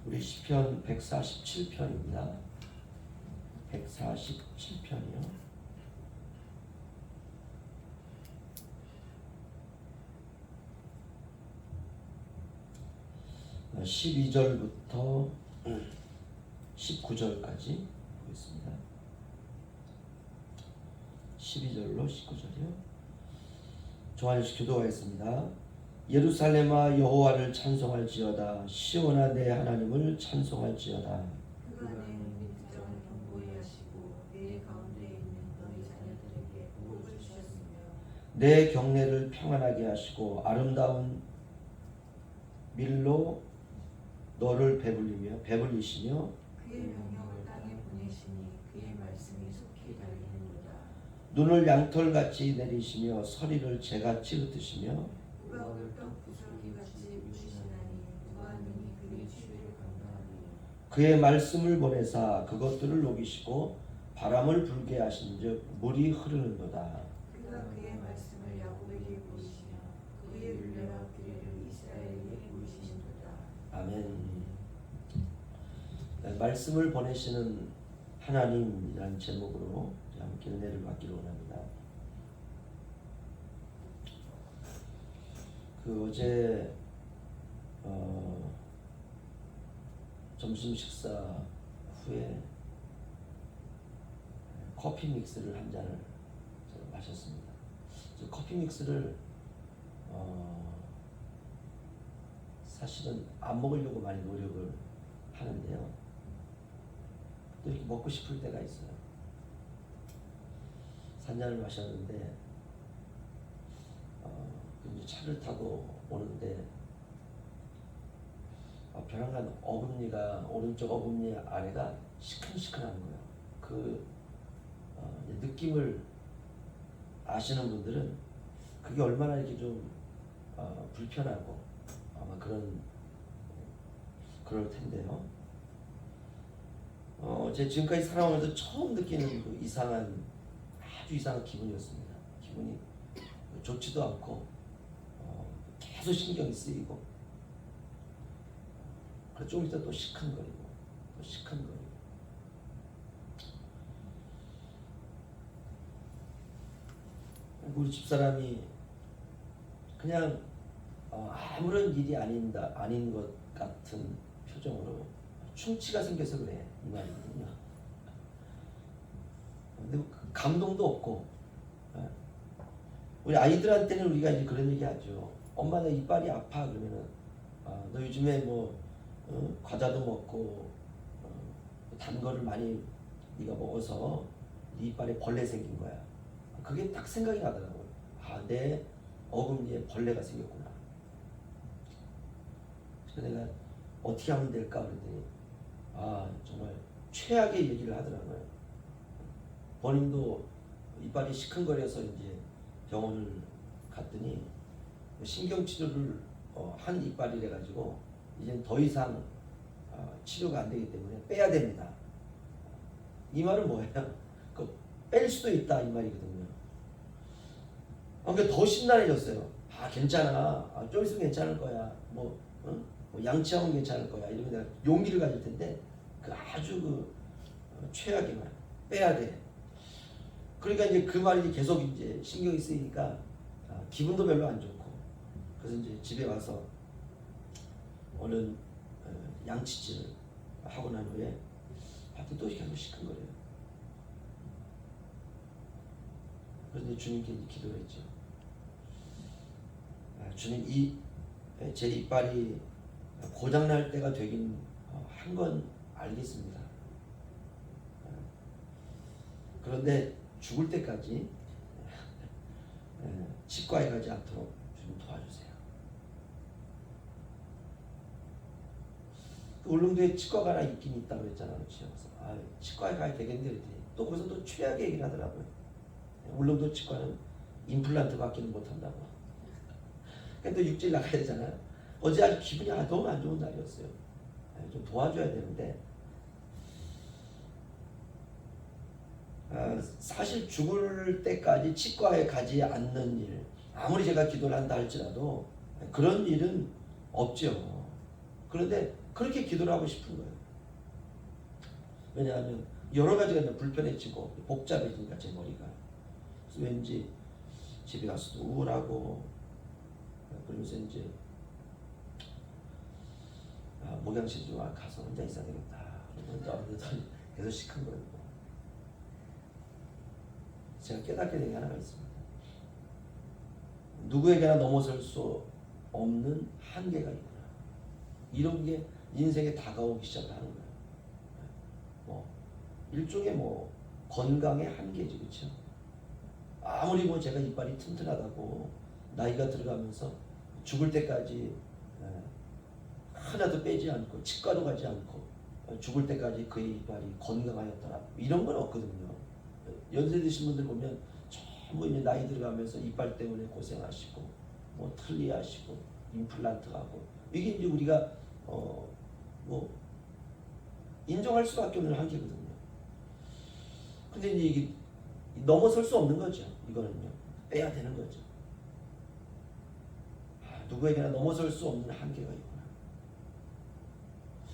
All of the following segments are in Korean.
우리 시편 147편입니다. 147편이요. 12절부터 19절까지 보겠습니다. 12절로 19절이요. 조한식 기도하겠습니다. 예루살렘아 여호와를 찬송할지어다. 시온아 내 하나님을 찬송할지어다. 그가 내 밑정을 견고히 하시고 내 가운데 있는 너희 자녀들에게 복을 주셨으며 내 경내를 평안하게 하시고 아름다운 밀로 너를 배불리시며 그의 명령을 땅에 보내시니 그의 말씀이 속히 달리는도다. 눈을 양털같이 내리시며 서리를 재같이 흩으시며 누가 울떡 부스러기같이 부시시나니 누가 능히 그의 추위를 감당하리요. 그의 말씀을 보내사 그것들을 녹이시고 바람을 불게 하신즉 물이 흐르는도다. 그가 그의 말씀을 야곱에게 보이시며 그의 윤례와 규례를 이스라엘에게 보이시는도다. 아멘. 말씀을 보내시는 하나님이라는 제목으로 함께 은혜를 받기를 원합니다. 어제 점심 식사 후에 커피 믹스를 한 잔을 마셨습니다. 커피 믹스를 사실은 안 먹으려고 많이 노력을 하는데요. 또 이렇게 먹고 싶을 때가 있어요. 한 잔을 마셨는데 이제 차를 타고 오는데 벼랑간 어금니가 오른쪽 어금니 아래가 시큰시큰한 거예요. 느낌을 아시는 분들은 그게 얼마나 이렇게 좀 불편하고 아마 그럴 텐데요. 제가 지금까지 살아오면서 처음 느끼는 그 아주 이상한 기분이었습니다. 기분이 좋지도 않고 계속 신경이 쓰이고 좀 있다 또 시큰거리고 또 시큰거리고 우리 집사람이 그냥 아무런 일이 아닌 것 같은 표정으로 충치가 생겨서 그래 이 말이거든요. 근데 감동도 없고 우리 아이들한테는 우리가 이제 그런 얘기 하죠. 엄마 나 이빨이 아파 그러면은 너 요즘에 과자도 먹고 단 거를 많이 네가 먹어서 네 이빨에 벌레 생긴 거야. 그게 딱 생각이 나더라고요. 내 어금니에 벌레가 생겼구나. 그래서 내가 어떻게 하면 될까 그랬더니 정말 최악의 얘기를 하더라고요. 본인도 이빨이 시큰거려서 이제 병원을 갔더니 신경치료를 한 이빨이래 가지고 이제 더 이상 치료가 안 되기 때문에 빼야 됩니다. 이 말은 뭐예요? 뺄 수도 있다 이 말이거든요. 그러니까 더 심란해졌어요. 괜찮아. 좀 있으면 괜찮을 거야. 양치하면 괜찮을 거야. 이러면 내가 용기를 가질 텐데 아주 최악의 말. 빼야 돼. 그러니까 이제 그 말이 계속 이제 신경이 쓰이니까 기분도 별로 안 좋고 그래서 이제 집에 와서 얼른 양치질을 하고 난 후에 또 계속 시큰거려요. 그래서 이제 주님께 이제 기도를 했죠. 주님 제 이빨이 고장날 때가 되긴 한 건 알겠습니다. 그런데 죽을 때까지 치과에 가지 않도록 좀 도와주세요. 울릉도에 치과가 하나 있긴 있다고 그랬잖아요. 그래서 치과에 가야 되겠네 그랬더니 또 거기서 또 최악의 얘기를 하더라고요. 울릉도 치과는 임플란트밖에는 못한다고. 또 육질 나가야 되잖아요. 어제 아주 기분이 너무 안 좋은 날이었어요. 좀 도와줘야 되는데 사실 죽을 때까지 치과에 가지 않는 일, 아무리 제가 기도를 한다 할지라도 그런 일은 없죠. 그런데 그렇게 기도를 하고 싶은 거예요. 왜냐하면 여러 가지가 이제 불편해지고 복잡해지니까 제 머리가. 그래서 왠지 집에 가서도 우울하고 그러면서 이제 목양실 좀 가서 혼자 있어야 되겠다. 그러면 계속 시큰거리고. 제가 깨닫게 된 게 하나가 있습니다. 누구에게나 넘어설 수 없는 한계가 있구나. 이런 게 인생에 다가오기 시작을 하는 거예요. 뭐 일종의 뭐 건강의 한계지, 그렇죠? 아무리 뭐 제가 이빨이 튼튼하다고 나이가 들어가면서 죽을 때까지 하나도 빼지 않고 치과도 가지 않고 죽을 때까지 그의 이빨이 건강하였더라, 이런 건 없거든요. 연세 드신 분들 보면 전부 이제 나이 들어가면서 이빨 때문에 고생하시고 뭐 틀니하시고 임플란트 하고, 이게 이제 우리가 뭐 인정할 수밖에 없는 한계거든요. 근데 이제 이게 넘어설 수 없는 거죠. 이거는요, 빼야 되는 거죠. 누구에게나 넘어설 수 없는 한계가 있구나.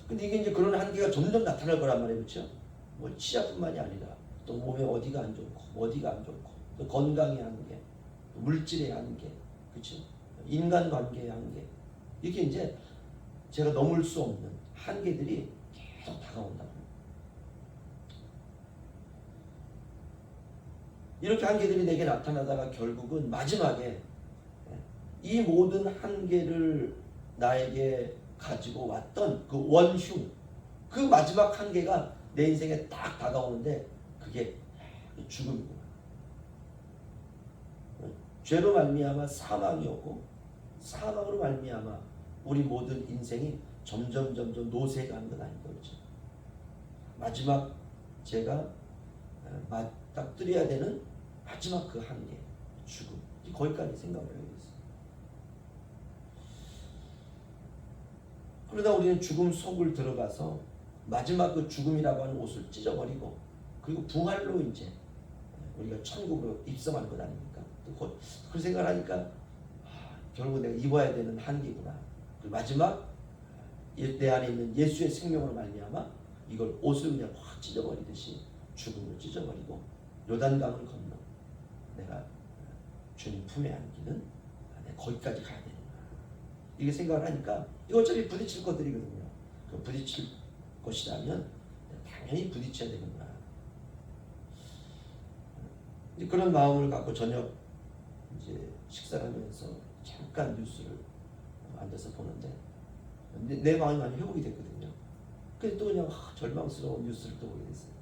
근데 이게 이제 그런 한계가 점점 나타날 거란 말이에요, 그렇죠? 뭐 치아뿐만이 아니라 또 몸에 어디가 안 좋고 어디가 안 좋고, 또 건강의 한계, 또 물질의 한계, 그렇죠? 인간관계의 한계, 이게 이제 제가 넘을 수 없는 한계들이 계속 다가온다고. 이렇게 한계들이 내게 나타나다가 결국은 마지막에 이 모든 한계를 나에게 가지고 왔던 그 원흉, 그 마지막 한계가 내 인생에 딱 다가오는데 그게 죽음이구나. 죄로 말미암아 사망이 오고, 사망으로 말미암아 우리 모든 인생이 점점 노쇠가는 건 아닌 거죠. 마지막 제가 맞닥뜨려야 되는 마지막 그 한계, 죽음, 거기까지 생각을 하게 됐어요. 그러다 우리는 죽음 속을 들어가서 마지막 그 죽음이라고 하는 옷을 찢어버리고, 그리고 부활로 이제 우리가 천국으로 입성하는 것 아닙니까? 또 그 생각을 하니까 결국 내가 입어야 되는 한계구나. 그리고 마지막 내 안에 있는 예수의 생명으로 말미암아 이걸 옷을 그냥 확 찢어버리듯이 죽음을 찢어버리고 요단강을 건너 내가 주님 품에 안기는, 내가 거기까지 가야 되는구나. 이게 생각을 하니까 이거 어차피 부딪힐 것들이거든요. 그 부딪힐 것이라면 당연히 부딪혀야 되는구나. 이제 그런 마음을 갖고 저녁 이제 식사를 하면서 잠깐 뉴스를 앉아서 보는데 내 마음이 많이 회복이 됐거든요. 근데 또 그냥 절망스러운 뉴스를 또 보게 됐어요.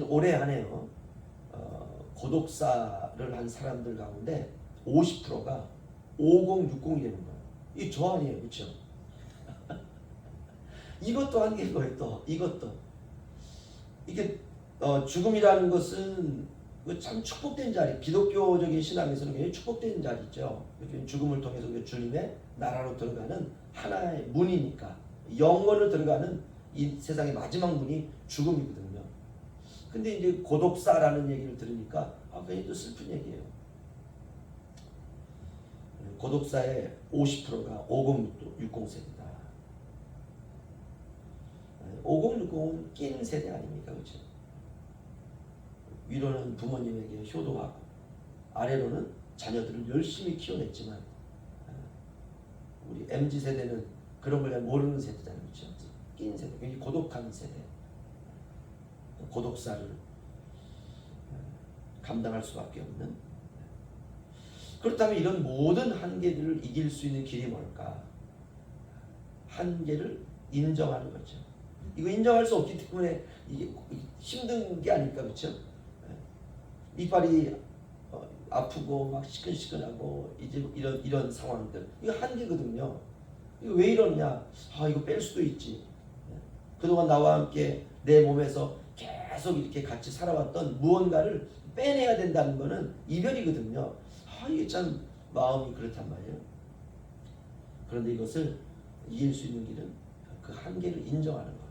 올해 한 해요. 고독사를 한 사람들 가운데 50%가 5060이라는 거예요. 이게 저 아니에요, 그렇죠? 이것도 한계인 거예요. 또 이것도 이게 죽음이라는 것은 참 축복된 자리, 기독교적인 신앙에서는 굉장히 축복된 자리죠. 죽음을 통해서 주님의 나라로 들어가는 하나의 문이니까, 영원을 들어가는 이 세상의 마지막 문이 죽음이거든요. 근데 이제 고독사라는 얘기를 들으니까 굉장히 또 슬픈 얘기예요. 고독사의 50%가 5060세대다. 5060은 낀 세대 아닙니까, 그렇죠? 위로는 부모님에게 효도하고 아래로는 자녀들을 열심히 키워냈지만 우리 MZ세대는 그런 걸 모르는 세대잖아요, 그렇죠? 낀 세대, 굉장히 고독한 세대, 고독사를 감당할 수밖에 없는. 그렇다면 이런 모든 한계들을 이길 수 있는 길이 뭘까? 한계를 인정하는 거죠. 이거 인정할 수 없기 때문에 이게 힘든 게 아닐까, 그렇죠? 이빨이 아프고 막 시큰시큰하고 이제 이런 상황들, 이거 한계거든요. 이거 왜 이러냐? 이거 뺄 수도 있지. 그동안 나와 함께 내 몸에서 계속 이렇게 같이 살아왔던 무언가를 빼내야 된다는 거는 이별이거든요. 이게 참 마음이 그렇단 말이에요. 그런데 이것을 이길 수 있는 길은 그 한계를 인정하는 것.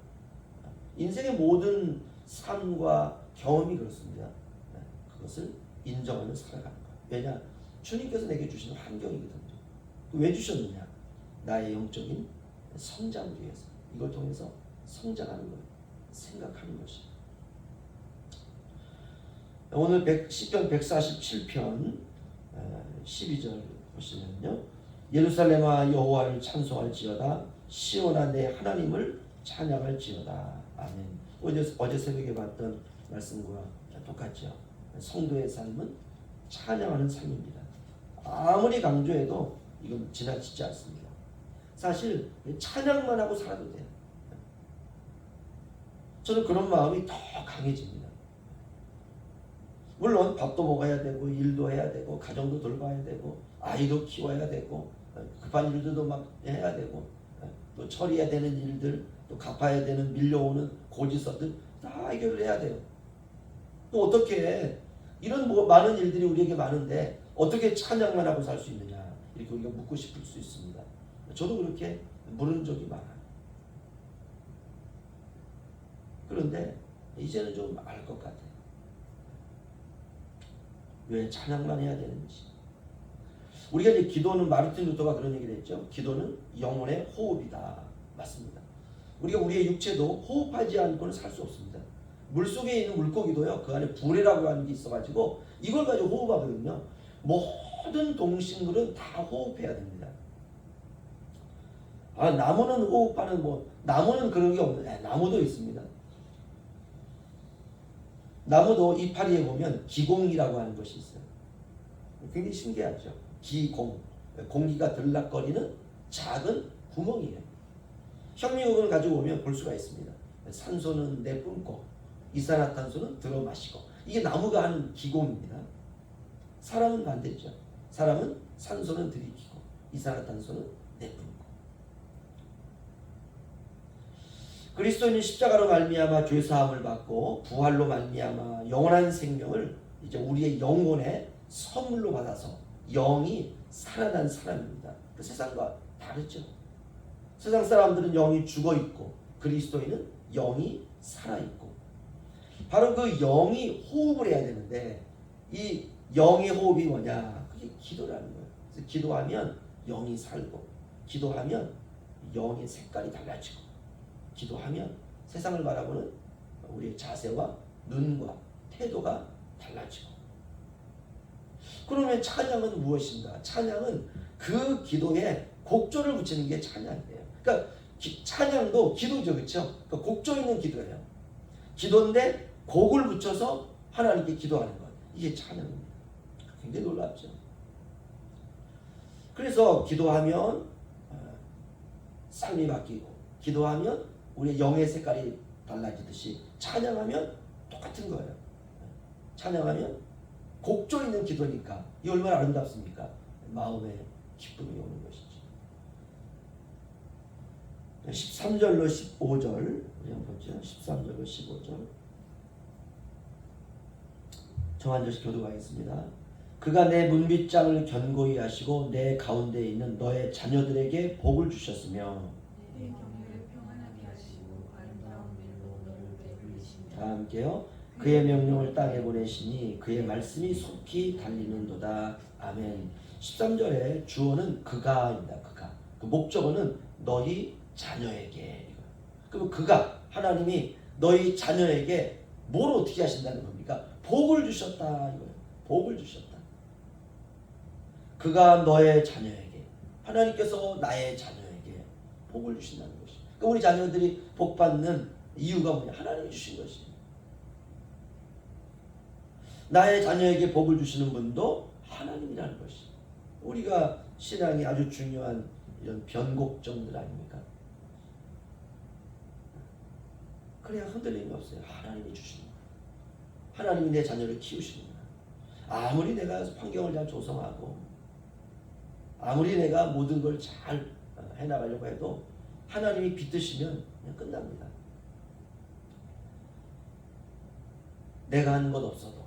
인생의 모든 삶과 경험이 그렇습니다. 그것을 인정하며 살아가는 것. 왜냐? 주님께서 내게 주신 환경이거든요. 왜 주셨느냐? 나의 영적인 성장을 위해서 이걸 통해서 성장하는 거예요. 생각하는 것이. 오늘 시편 147편 12절 보시면요. 예루살렘아 여호와를 찬송할지어다 시온아 내 하나님을 찬양할지어다. 아멘. 어제 새벽에 봤던 말씀과 똑같죠. 성도의 삶은 찬양하는 삶입니다. 아무리 강조해도 이건 지나치지 않습니다. 사실 찬양만 하고 살아도 돼요. 저는 그런 마음이 더 강해집니다. 물론 밥도 먹어야 되고 일도 해야 되고 가정도 돌봐야 되고 아이도 키워야 되고 급한 일들도 막 해야 되고 또 처리해야 되는 일들 또 갚아야 되는 밀려오는 고지서들 다 해결을 해야 돼요. 또 어떻게 이런 많은 일들이 우리에게 많은데 어떻게 찬양만 하고 살 수 있느냐 이렇게 우리가 묻고 싶을 수 있습니다. 저도 그렇게 물은 적이 많아요. 그런데 이제는 좀 알 것 같아요. 왜 찬양만 해야 되는지. 우리가 이제 기도는 마르틴 루터가 그런 얘기를 했죠. 기도는 영혼의 호흡이다. 맞습니다. 우리가 우리의 육체도 호흡하지 않고는 살 수 없습니다. 물속에 있는 물고기도요. 그 안에 불에라고 하는 게 있어가지고 이걸 가지고 호흡하거든요. 모든 동식물은 다 호흡해야 됩니다. 나무는 호흡하는 나무는 그런 게 없는데 나무도 있습니다. 나무도 이파리에 보면 기공이라고 하는 것이 있어요. 굉장히 신기하죠. 기공, 공기가 들락거리는 작은 구멍이에요. 현미경을 가지고 오면 볼 수가 있습니다. 산소는 내뿜고 이산화탄소는 들어 마시고 이게 나무가 하는 기공입니다. 사람은 반대죠. 사람은 산소는 들이키고 이산화탄소는 내뿜고. 그리스도인은 십자가로 말미암아 죄 사함을 받고 부활로 말미암아 영원한 생명을 이제 우리의 영혼의 선물로 받아서 영이 살아난 사람입니다. 그 세상과 다르죠. 세상 사람들은 영이 죽어 있고 그리스도인은 영이 살아 있고 바로 그 영이 호흡을 해야 되는데 이 영의 호흡이 뭐냐? 그게 기도라는 거예요. 그래서 기도하면 영이 살고 기도하면 영의 색깔이 달라지고 기도하면 세상을 바라보는 우리의 자세와 눈과 태도가 달라지고. 그러면 찬양은 무엇인가? 찬양은 그 기도에 곡조를 붙이는 게 찬양이에요. 그러니까 찬양도 기도죠, 그렇죠? 그러니까 곡조 있는 기도예요. 기도인데 곡을 붙여서 하나님께 기도하는 것. 이게 찬양입니다. 굉장히 놀랍죠. 그래서 기도하면 삶이 바뀌고 기도하면 우리의 영의 색깔이 달라지듯이 찬양하면 똑같은 거예요. 찬양하면 곡조 있는 기도니까 이 얼마나 아름답습니까? 마음에 기쁨이 오는 것이죠. 13절로 15절 우리 한번 보죠. 13절로 15절 저 한 절씩 교독하겠습니다. 그가 내 문빗장을 견고히 하시고 내 가운데 있는 너의 자녀들에게 복을 주셨으며 내 경외를 평안하게 하시고 아름다운 일로 너를 베풀리시며 다 함께요. 그의 명령을 땅에 보내시니 그의 말씀이 속히 달리는도다. 아멘. 13절에 주어는 그가입니다. 그가. 그 목적어는 너희 자녀에게. 그럼 그가 하나님이 너희 자녀에게 뭘 어떻게 하신다는 겁니까? 복을 주셨다 이거예요. 복을 주셨다. 그가 너의 자녀에게 하나님께서 나의 자녀에게 복을 주신다는 것이. 그러니까 우리 자녀들이 복 받는 이유가 뭐냐? 하나님이 주신 것이에요. 나의 자녀에게 복을 주시는 분도 하나님이라는 것이. 우리가 신앙이 아주 중요한 이런 변곡점들 아닙니까? 그래야 흔들림이 없어요. 하나님이 주시는 거예요. 하나님이 내 자녀를 키우시는 거예요. 아무리 내가 환경을 잘 조성하고 아무리 내가 모든 걸 잘 해나가려고 해도 하나님이 빗드시면 그냥 끝납니다. 내가 하는 것 없어도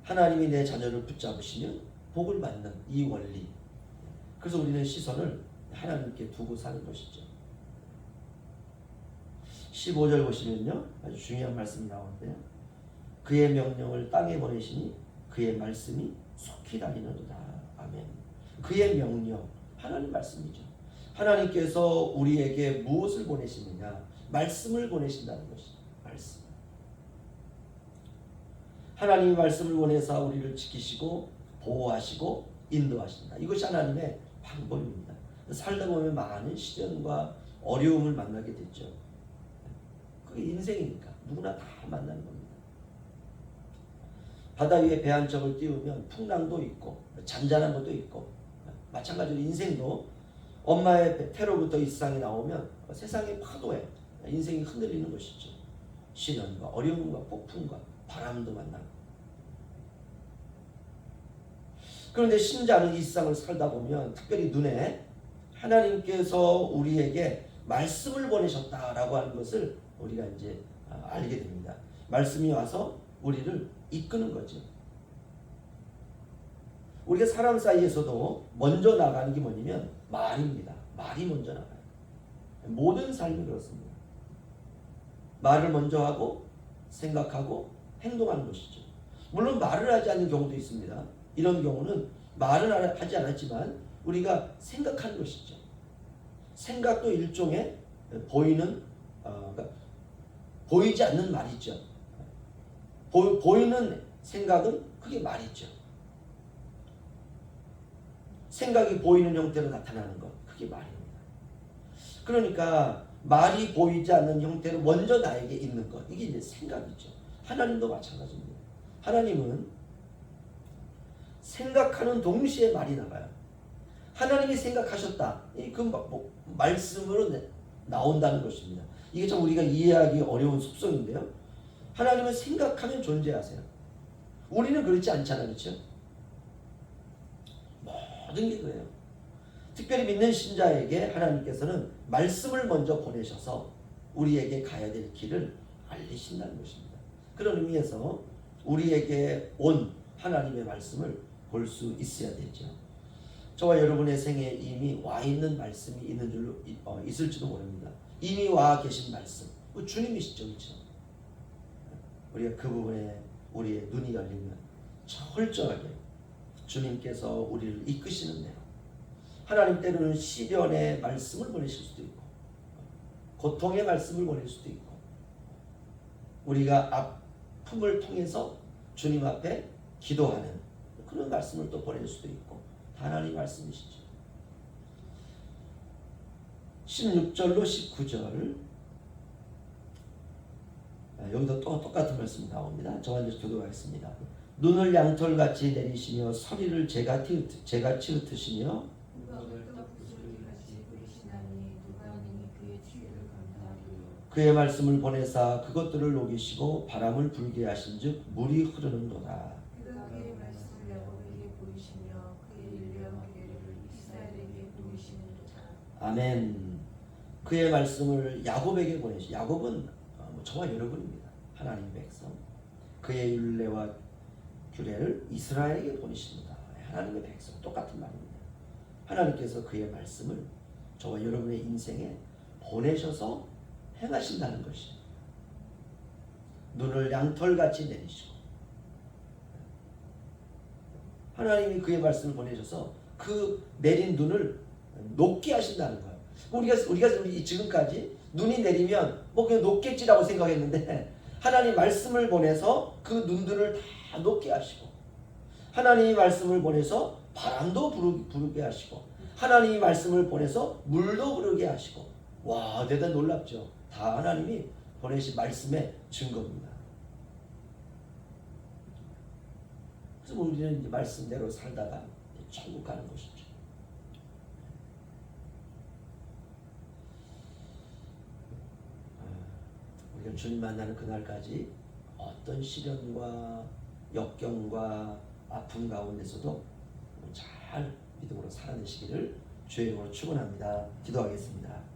하나님이 내 자녀를 붙잡으시면 복을 받는 이 원리. 그래서 우리는 시선을 하나님께 두고 사는 것이죠. 15절 보시면요. 아주 중요한 말씀이 나오는데요. 그의 명령을 땅에 보내시니 그의 말씀이 속히 달리는도다. 아멘. 그의 명령, 하나님 말씀이죠. 하나님께서 우리에게 무엇을 보내시느냐? 말씀을 보내신다는 것이죠. 말씀. 하나님이 말씀을 보내서 우리를 지키시고 보호하시고 인도하신다. 이것이 하나님의 방법입니다. 살다 보면 많은 시련과 어려움을 만나게 됐죠. 그게 인생이니까 누구나 다 만나는 겁니다. 바다 위에 배 한 척을 띄우면 풍랑도 있고 잔잔한 것도 있고, 마찬가지로 인생도 엄마의 태로부터 이 세상에 나오면 세상의 파도에 인생이 흔들리는 것이죠. 시련과 어려움과 폭풍과 바람도 만나고. 그런데 신자는 이 세상을 살다 보면 특별히 눈에 하나님께서 우리에게 말씀을 보내셨다라고 하는 것을 우리가 이제 알게 됩니다. 말씀이 와서 우리를 이끄는 거죠. 우리가 사람 사이에서도 먼저 나가는 게 뭐냐면 말입니다. 말이 먼저 나가요. 모든 삶이 그렇습니다. 말을 먼저 하고 생각하고 행동하는 것이죠. 물론 말을 하지 않는 경우도 있습니다. 이런 경우는 말은 하지 않았지만 우리가 생각하는 것이죠. 생각도 일종의 그러니까 보이지 않는 말이죠. 보이는 생각은 그게 말이죠. 생각이 보이는 형태로 나타나는 것, 그게 말입니다. 그러니까 말이 보이지 않는 형태로 먼저 나에게 있는 것, 이게 이제 생각이죠. 하나님도 마찬가지입니다. 하나님은 생각하는 동시에 말이 나가요. 하나님이 생각하셨다. 그 말씀으로 나온다는 것입니다. 이게 참 우리가 이해하기 어려운 속성인데요. 하나님은 생각하면 존재하세요. 우리는 그렇지 않잖아요. 그렇죠? 모든 게 그래요. 특별히 믿는 신자에게 하나님께서는 말씀을 먼저 보내셔서 우리에게 가야 될 길을 알리신다는 것입니다. 그런 의미에서 우리에게 온 하나님의 말씀을 볼 수 있어야 되죠. 저와 여러분의 생에 이미 와 있는 말씀이 있는 줄로 있을지도 모릅니다. 이미 와 계신 말씀, 주님이시죠, 그렇죠? 우리가 그 부분에 우리의 눈이 열리면 철저하게 주님께서 우리를 이끄시는 대로, 하나님 때로는 시련의 말씀을 보내실 수도 있고 고통의 말씀을 보낼 수도 있고, 우리가 아픔을 통해서 주님 앞에 기도하는 그런 말씀을 또 보낼 수도 있고, 하나님 말씀이시죠. 16절로 19절, 여기도 또 똑같은 말씀이 나옵니다. 저와 이제 교도하겠습니다. 눈을 양털같이 내리시며 서리를 재같이 흩으시며 그의 말씀을 보내사 그것들을 녹이시고 바람을 불게 하신즉 물이 흐르는도다. 그의 말씀을 야곱에게 보이시며 그의 일령 계례를 이스라엘에게 보이시는도다. 아멘. 그의 말씀을 야곱에게 보내시. 야곱은 저와 여러분입니다. 하나님의 백성. 그의 율례와 규례를 이스라엘에게 보내십니다. 하나님의 백성, 똑같은 말입니다. 하나님께서 그의 말씀을 저와 여러분의 인생에 보내셔서 행하신다는 것이죠. 눈을 양털같이 내리시고, 하나님이 그의 말씀을 보내셔서 그 내린 눈을 녹게 하신다는 거예요. 우리가 지금까지 눈이 내리면 뭐 그냥 녹겠지라고 생각했는데, 하나님 말씀을 보내서 그 눈들을 다 녹게 하시고, 하나님이 말씀을 보내서 바람도 부르게 하시고, 하나님이 말씀을 보내서 물도 흐르게 하시고, 와, 대단 놀랍죠. 다 하나님이 보내신 말씀의 증거입니다. 그래서 우리는 이제 말씀대로 살다가 천국 가는 것이죠. 우리가 주님 만나는 그날까지 어떤 시련과 역경과 아픔 가운데서도 잘 믿음으로 살아내시기를 주의 이름으로 축원합니다. 기도하겠습니다.